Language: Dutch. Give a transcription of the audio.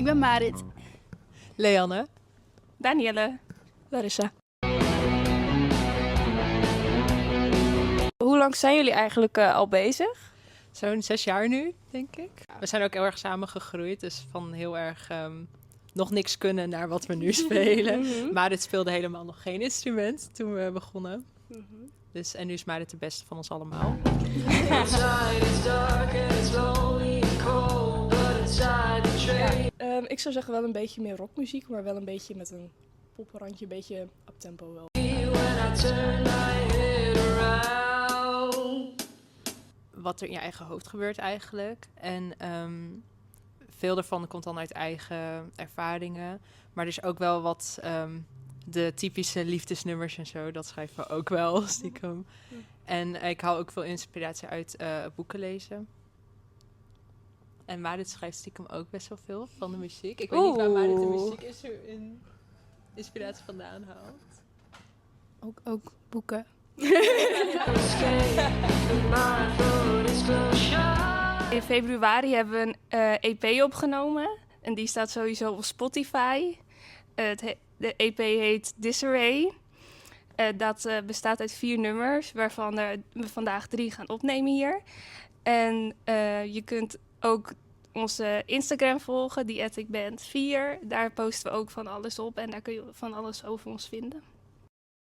Ik ben Marit. Leanne. Danielle. Larissa. Hoe lang zijn jullie eigenlijk al bezig? Zo'n 6 jaar nu, denk ik. We zijn ook heel erg samen gegroeid. Dus van heel erg nog niks kunnen naar wat we nu spelen. Marit speelde helemaal nog geen instrument toen we begonnen. Dus, en nu is Marit de beste van ons allemaal. Ik zou zeggen wel een beetje meer rockmuziek, maar wel een beetje met een poprandje, een beetje uptempo wel. Wat er in je eigen hoofd gebeurt eigenlijk. En veel daarvan komt dan uit eigen ervaringen. Maar er is ook wel wat de typische liefdesnummers en zo. Dat schrijven we ook wel stiekem. En ik haal ook veel inspiratie uit boeken lezen. En Marit schrijft stiekem ook best wel veel van de muziek. Ik weet niet waar Marit de muziek inspiratie vandaan haalt. Ook boeken. In februari hebben we een EP opgenomen. En die staat sowieso op Spotify. De EP heet Disarray. Dat bestaat uit 4 nummers, waarvan we vandaag 3 gaan opnemen hier. En je kunt ook onze Instagram volgen, die @ikband4. Daar posten we ook van alles op en daar kun je van alles over ons vinden.